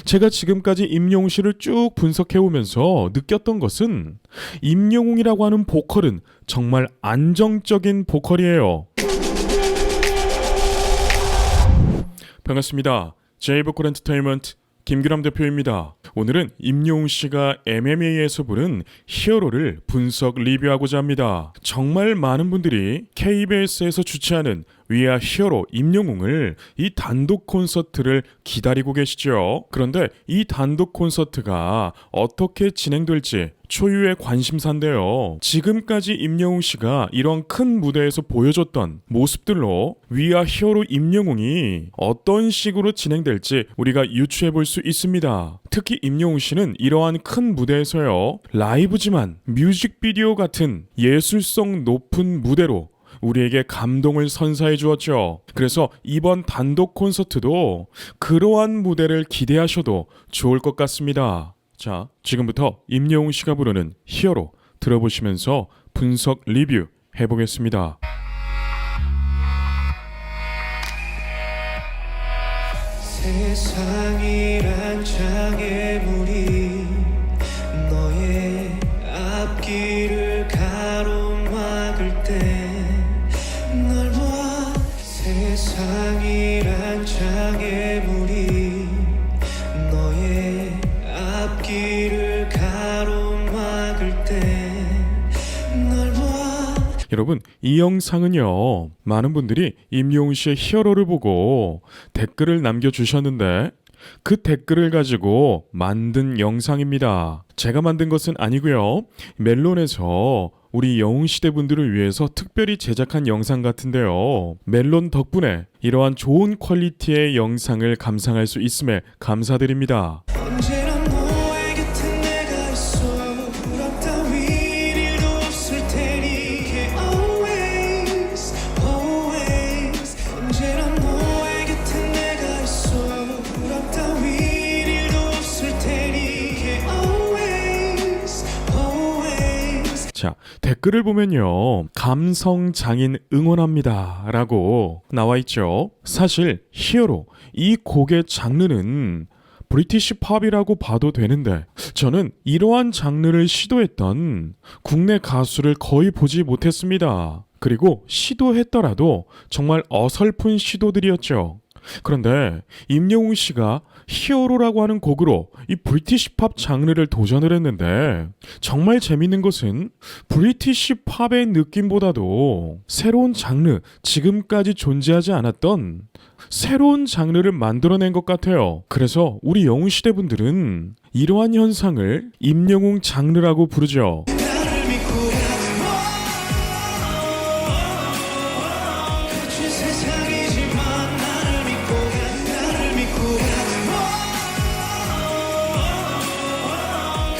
제가 지금까지 임영웅 씨를 쭉 분석해오면서 느꼈던 것은 임영웅이라고 하는 보컬은 정말 안정적인 보컬이에요. 반갑습니다. 제이보컬 엔터테인먼트 김규람 대표입니다. 오늘은 임영웅 씨가 MMA에서 부른 히어로를 분석 리뷰하고자 합니다. 정말 많은 분들이 KBS에서 주최하는 We Are Hero 임영웅을 이 단독 콘서트를 기다리고 계시죠. 그런데 이 단독 콘서트가 어떻게 진행될지 초유의 관심사인데요. 지금까지 임영웅 씨가 이런 큰 무대에서 보여줬던 모습들로 We Are Hero 임영웅이 어떤 식으로 진행될지 우리가 유추해 볼 수 있습니다. 특히 임영웅 씨는 이러한 큰 무대에서요, 라이브지만 뮤직비디오 같은 예술성 높은 무대로 우리에게 감동을 선사해 주었죠. 그래서 이번 단독 콘서트도 그러한 무대를 기대하셔도 좋을 것 같습니다. 자, 지금부터 임영웅 씨가 부르는 히어로 들어보시면서 분석 리뷰 해보겠습니다. 세상이란 장애물이 너의 앞길을 가로막을 때 널 봐. 세상이란 장애물이 너의 앞길을 가로막을 때 널 봐. 여러분, 이 영상은요, 많은 분들이 임영웅 씨의 히어로를 보고 댓글을 남겨주셨는데 그 댓글을 가지고 만든 영상입니다. 제가 만든 것은 아니고요, 멜론에서 우리 영웅시대 분들을 위해서 특별히 제작한 영상 같은데요, 멜론 덕분에 이러한 좋은 퀄리티의 영상을 감상할 수 있음에 감사드립니다. 언제나 너의 곁에 내가 있어. 부럽 따윈 일도 없을 테니. Yeah, always, always. 언제나 너의 곁에 내가 있어. 부럽 따윈 일도 없을 테니. Yeah, always, always. 자, 댓글을 보면요, 감성 장인 응원합니다 라고 나와 있죠. 사실 히어로, 이 곡의 장르는 브리티시 팝이라고 봐도 되는데 저는 이러한 장르를 시도했던 국내 가수를 거의 보지 못했습니다. 그리고 시도했더라도 정말 어설픈 시도들이었죠. 그런데 임영웅 씨가 히어로라고 하는 곡으로 이 브리티시 팝 장르를 도전을 했는데, 정말 재밌는 것은 브리티시 팝의 느낌보다도 새로운 장르, 지금까지 존재하지 않았던 새로운 장르를 만들어낸 것 같아요. 그래서 우리 영웅시대 분들은 이러한 현상을 임영웅 장르라고 부르죠. 나를 믿고 거친 세상이지만 나를 믿고 나를 믿고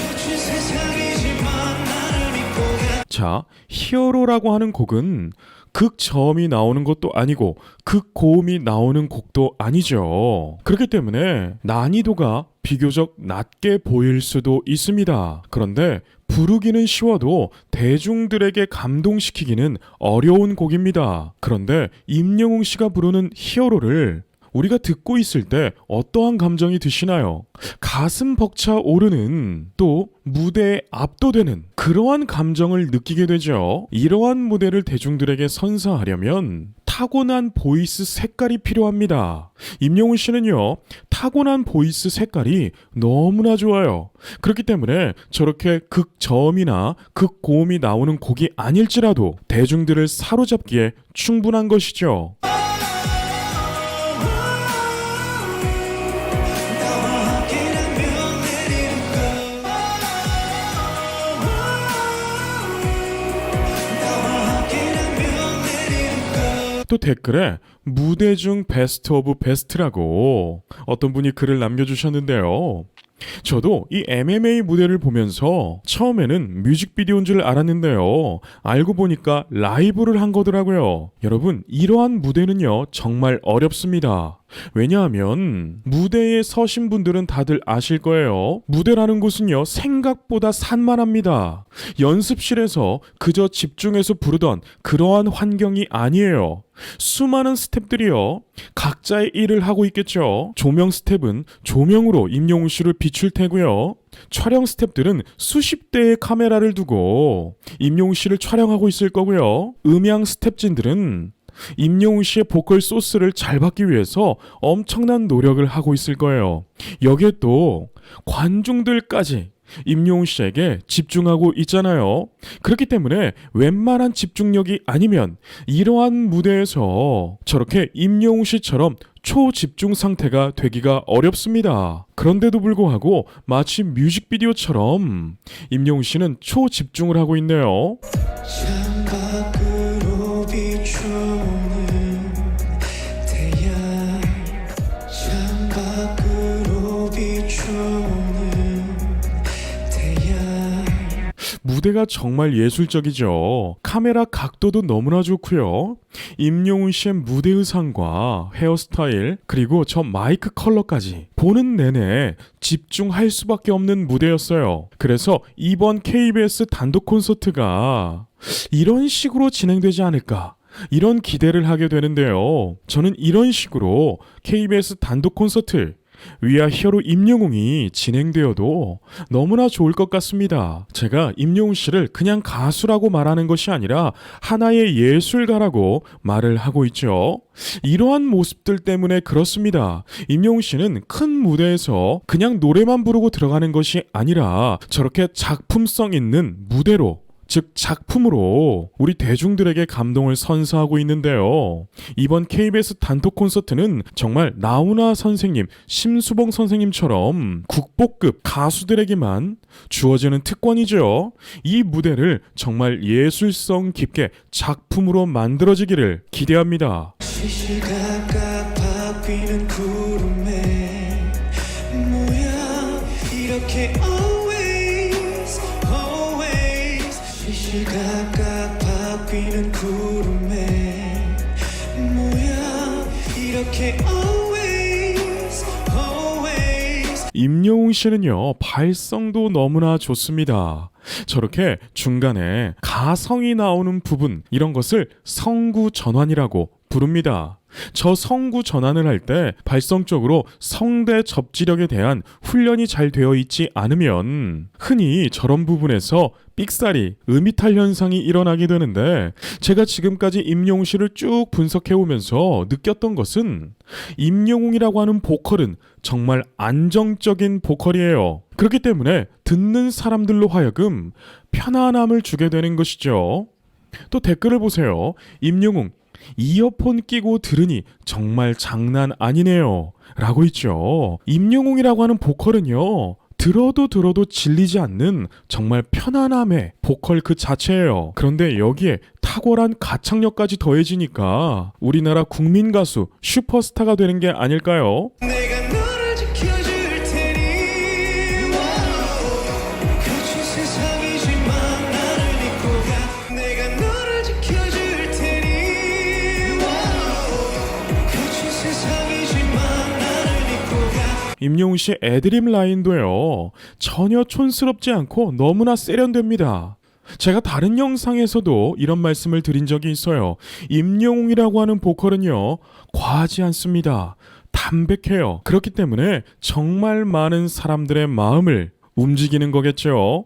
거친 세상이지만 나를 믿고. 자, 히어로라고 하는 곡은 극저음이 나오는 것도 아니고 극고음이 나오는 곡도 아니죠. 그렇기 때문에 난이도가 비교적 낮게 보일 수도 있습니다. 그런데 부르기는 쉬워도 대중들에게 감동시키기는 어려운 곡입니다. 그런데 임영웅 씨가 부르는 히어로를 우리가 듣고 있을 때 어떠한 감정이 드시나요? 가슴 벅차 오르는, 또 무대에 압도되는 그러한 감정을 느끼게 되죠. 이러한 무대를 대중들에게 선사하려면 타고난 보이스 색깔이 필요합니다. 임영웅 씨는요, 타고난 보이스 색깔이 너무나 좋아요. 그렇기 때문에 저렇게 극저음이나 극고음이 나오는 곡이 아닐지라도 대중들을 사로잡기에 충분한 것이죠. 또 댓글에 무대 중 베스트 오브 베스트라고 어떤 분이 글을 남겨주셨는데요. 저도 이 MMA 무대를 보면서 처음에는 뮤직비디오인 줄 알았는데요, 알고 보니까 라이브를 한 거더라고요. 여러분, 이러한 무대는요 정말 어렵습니다. 왜냐하면 무대에 서신 분들은 다들 아실 거예요. 무대라는 곳은요, 생각보다 산만합니다. 연습실에서 그저 집중해서 부르던 그러한 환경이 아니에요. 수많은 스태프들이요, 각자의 일을 하고 있겠죠. 조명 스태프는 조명으로 임영웅 씨를 비출 테고요, 촬영 스태프들은 수십 대의 카메라를 두고 임영웅 씨를 촬영하고 있을 거고요, 음향 스태프진들은 임영웅 씨의 보컬 소스를 잘 받기 위해서 엄청난 노력을 하고 있을 거예요. 여기에 또 관중들까지 임영웅 씨에게 집중하고 있잖아요. 그렇기 때문에 웬만한 집중력이 아니면 이러한 무대에서 저렇게 임영웅 씨처럼 초집중 상태가 되기가 어렵습니다. 그런데도 불구하고 마치 뮤직비디오처럼 임영웅 씨는 초집중을 하고 있네요. 창밖으로 비추는 태양, 창밖으로 비추는 태양. 무대가 정말 예술적이죠. 카메라 각도도 너무나 좋고요. 임영웅 씨의 무대 의상과 헤어스타일, 그리고 저 마이크 컬러까지 보는 내내 집중할 수밖에 없는 무대였어요. 그래서 이번 KBS 단독 콘서트가 이런 식으로 진행되지 않을까, 이런 기대를 하게 되는데요. 저는 이런 식으로 KBS 단독 콘서트 위아 히어로 임영웅이 진행되어도 너무나 좋을 것 같습니다. 제가 임영웅 씨를 그냥 가수라고 말하는 것이 아니라 하나의 예술가라고 말을 하고 있죠. 이러한 모습들 때문에 그렇습니다. 임영웅 씨는 큰 무대에서 그냥 노래만 부르고 들어가는 것이 아니라 저렇게 작품성 있는 무대로, 즉 작품으로 우리 대중들에게 감동을 선사하고 있는데요. 이번 KBS 단독 콘서트는 정말 나훈아 선생님, 심수봉 선생님처럼 국보급 가수들에게만 주어지는 특권이죠. 이 무대를 정말 예술성 깊게 작품으로 만들어지기를 기대합니다. 시시각각 바뀌는 구름의 모양, 이렇게 always always. 시시각각 바뀌는 구름의 모양, 이렇게 always always. 임영웅 씨는요, 발성도 너무나 좋습니다. 저렇게 중간에 가성이 나오는 부분, 이런 것을 성구 전환이라고 부릅니다. 저 성구 전환을 할 때 발성적으로 성대 접지력에 대한 훈련이 잘 되어 있지 않으면 흔히 저런 부분에서 삑사리, 음이탈 현상이 일어나게 되는데, 제가 지금까지 임영웅 씨를 쭉 분석해 오면서 느꼈던 것은 임영웅이라고 하는 보컬은 정말 안정적인 보컬이에요. 그렇기 때문에 듣는 사람들로 하여금 편안함을 주게 되는 것이죠. 또 댓글을 보세요. 임영웅, 이어폰 끼고 들으니 정말 장난 아니네요 라고 있죠. 임영웅이라고 하는 보컬은요, 들어도 질리지 않는 정말 편안함의 보컬 그 자체예요. 그런데 여기에 탁월한 가창력까지 더해지니까 우리나라 국민 가수 슈퍼스타가 되는 게 아닐까요? 내가 너를 지켜줄 테니. 그치 세상이지만 나를 믿고 가. 내가 너를 지켜줄 테니. 그치 세상이지만 나를 믿고 가. 임영웅 씨 애드립 라인도요, 전혀 촌스럽지 않고 너무나 세련됩니다. 제가 다른 영상에서도 이런 말씀을 드린 적이 있어요. 임영웅이라고 하는 보컬은요, 과하지 않습니다. 담백해요. 그렇기 때문에 정말 많은 사람들의 마음을 움직이는 거겠죠.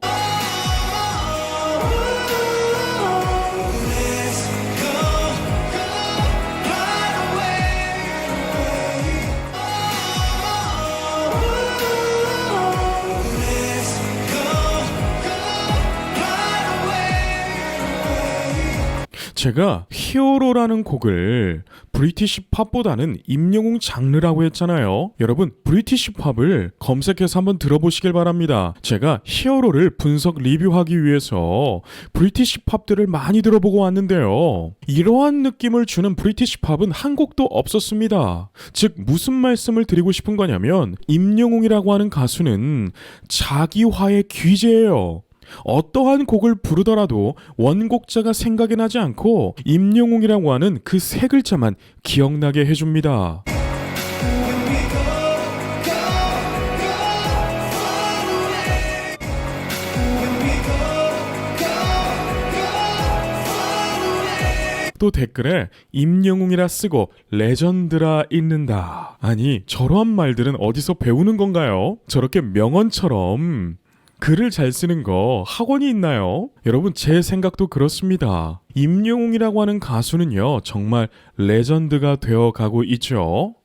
제가 히어로라는 곡을 브리티시 팝보다는 임영웅 장르라고 했잖아요. 여러분, 브리티시 팝을 검색해서 한번 들어보시길 바랍니다. 제가 히어로를 분석 리뷰하기 위해서 브리티시 팝들을 많이 들어보고 왔는데요, 이러한 느낌을 주는 브리티시 팝은 한 곡도 없었습니다. 즉, 무슨 말씀을 드리고 싶은 거냐면, 임영웅이라고 하는 가수는 자기화의 귀재예요. 어떠한 곡을 부르더라도 원곡자가 생각이 나지 않고 임영웅이라고 하는 그 세 글자만 기억나게 해줍니다. 또 댓글에 임영웅이라 쓰고 레전드라 읽는다. 아니 저러한 말들은 어디서 배우는 건가요? 저렇게 명언처럼 글을 잘 쓰는 거 학원이 있나요? 여러분 제 생각도 그렇습니다. 임영웅이라고 하는 가수는요 정말 레전드가 되어 가고 있죠.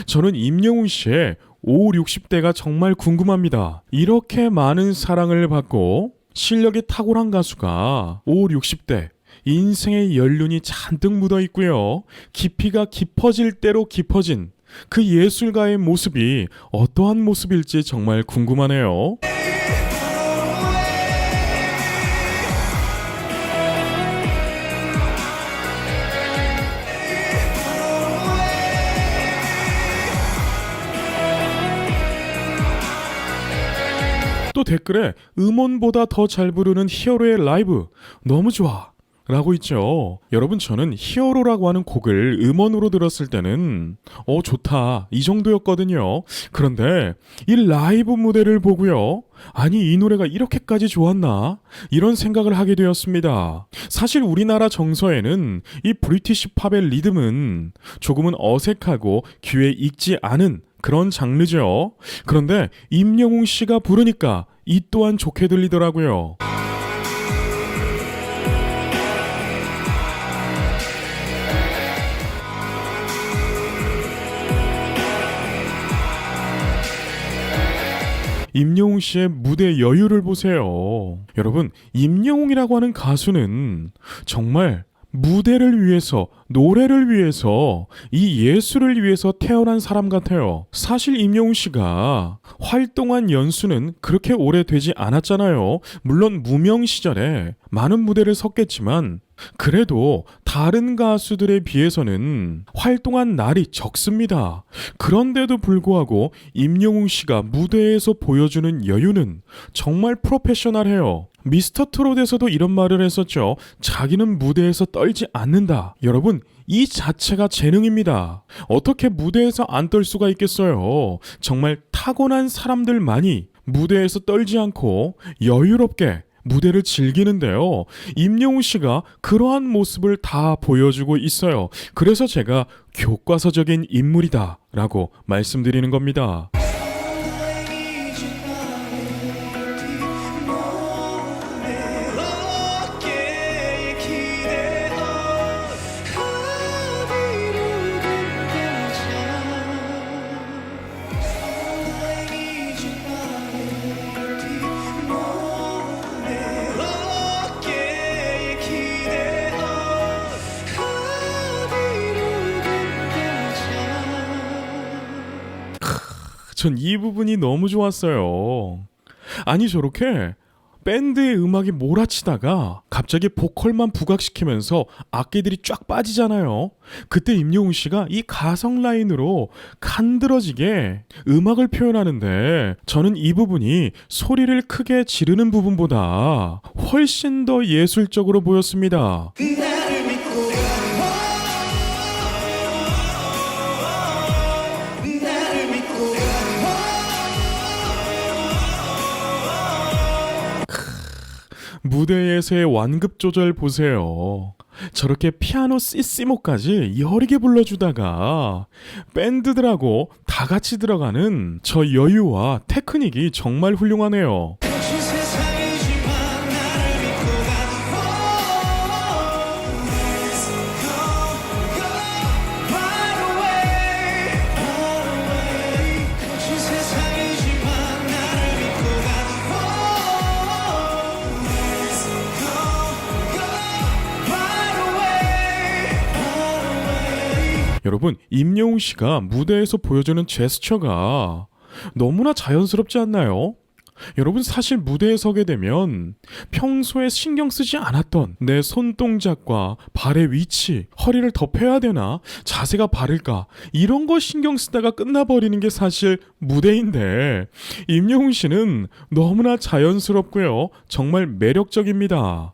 저는 임영웅 씨의 5, 60대가 정말 궁금합니다. 이렇게 많은 사랑을 받고 실력이 탁월한 가수가 5, 60대 인생의 연륜이 잔뜩 묻어 있고요. 깊이가 깊어질 대로 깊어진 그 예술가의 모습이 어떠한 모습일지 정말 궁금하네요. 또 댓글에 음원보다 더 잘 부르는 히어로의 라이브 너무 좋아 라고 있죠. 여러분 저는 히어로라고 하는 곡을 음원으로 들었을 때는 좋다 이 정도였거든요. 그런데 이 라이브 무대를 보고요, 아니 이 노래가 이렇게까지 좋았나 이런 생각을 하게 되었습니다. 사실 우리나라 정서에는 이 브리티시 팝의 리듬은 조금은 어색하고 귀에 익지 않은 그런 장르죠. 그런데 임영웅 씨가 부르니까 이 또한 좋게 들리더라고요. 임영웅 씨의 무대 여유를 보세요. 여러분, 임영웅이라고 하는 가수는 정말 무대를 위해서, 노래를 위해서, 이 예술을 위해서 태어난 사람 같아요. 사실 임영웅 씨가 활동한 연수는 그렇게 오래되지 않았잖아요. 물론 무명 시절에 많은 무대를 섰겠지만 그래도 다른 가수들에 비해서는 활동한 날이 적습니다. 그런데도 불구하고 임영웅 씨가 무대에서 보여주는 여유는 정말 프로페셔널해요. 미스터 트롯에서도 이런 말을 했었죠. 자기는 무대에서 떨지 않는다. 여러분, 이 자체가 재능입니다. 어떻게 무대에서 안 떨 수가 있겠어요. 정말 타고난 사람들만이 무대에서 떨지 않고 여유롭게 무대를 즐기는데요. 임영웅 씨가 그러한 모습을 다 보여주고 있어요. 그래서 제가 교과서적인 인물이다 라고 말씀드리는 겁니다. 전 이 부분이 너무 좋았어요. 아니 저렇게 밴드의 음악이 몰아치다가 갑자기 보컬만 부각시키면서 악기들이 쫙 빠지잖아요. 그때 임영웅 씨가 이 가성 라인으로 간드러지게 음악을 표현하는데 저는 이 부분이 소리를 크게 지르는 부분보다 훨씬 더 예술적으로 보였습니다. 나를 믿고 나를 믿고 무대에서의 완급 조절 보세요. 저렇게 피아노 시시모까지 여리게 불러주다가 밴드들하고 다 같이 들어가는 저 여유와 테크닉이 정말 훌륭하네요. 거친 세상이지만 나를 믿고 Let's go far away 거친 세상이지만 나를 믿고 Let's go far away 여러분, 임영웅 씨가 무대에서 보여주는 제스처가 너무나 자연스럽지 않나요? 여러분 사실 무대에 서게 되면 평소에 신경 쓰지 않았던 내 손동작과 발의 위치, 허리를 더 펴야 되나, 자세가 바를까 이런 거 신경 쓰다가 끝나버리는 게 사실 무대인데 임영웅 씨는 너무나 자연스럽고요. 정말 매력적입니다.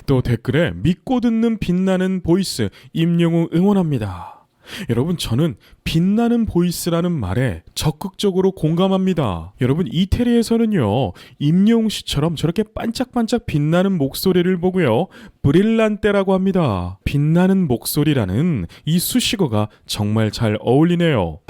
또 댓글에 믿고 듣는 빛나는 보이스 임영웅 응원합니다. 여러분, 저는 빛나는 보이스라는 말에 적극적으로 공감합니다. 여러분, 이태리에서는요, 임영웅 씨처럼 저렇게 반짝반짝 빛나는 목소리를 보고요, 브릴란테라고 합니다. 빛나는 목소리라는 이 수식어가 정말 잘 어울리네요.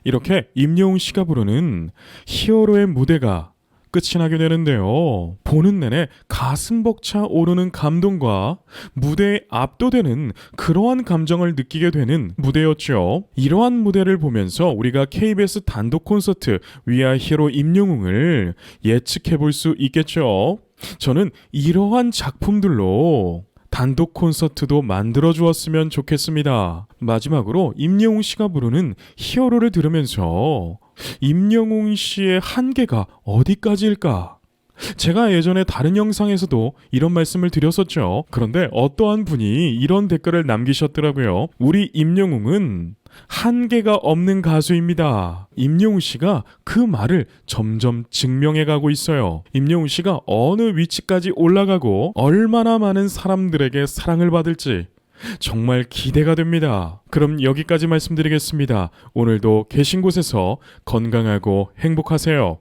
이렇게 임영웅 씨가 부르는 히어로의 무대가 끝이 나게 되는데요. 보는 내내 가슴 벅차 오르는 감동과 무대에 압도되는 그러한 감정을 느끼게 되는 무대였죠. 이러한 무대를 보면서 우리가 KBS 단독 콘서트 위아 히어로 임영웅을 예측해 볼 수 있겠죠. 저는 이러한 작품들로 단독 콘서트도 만들어 주었으면 좋겠습니다. 마지막으로 임영웅 씨가 부르는 히어로를 들으면서 임영웅 씨의 한계가 어디까지일까? 제가 예전에 다른 영상에서도 이런 말씀을 드렸었죠. 그런데 어떠한 분이 이런 댓글을 남기셨더라고요. 우리 임영웅은 한계가 없는 가수입니다. 임영웅 씨가 그 말을 점점 증명해 가고 있어요. 임영웅 씨가 어느 위치까지 올라가고 얼마나 많은 사람들에게 사랑을 받을지 정말 기대가 됩니다. 그럼 여기까지 말씀드리겠습니다. 오늘도 계신 곳에서 건강하고 행복하세요.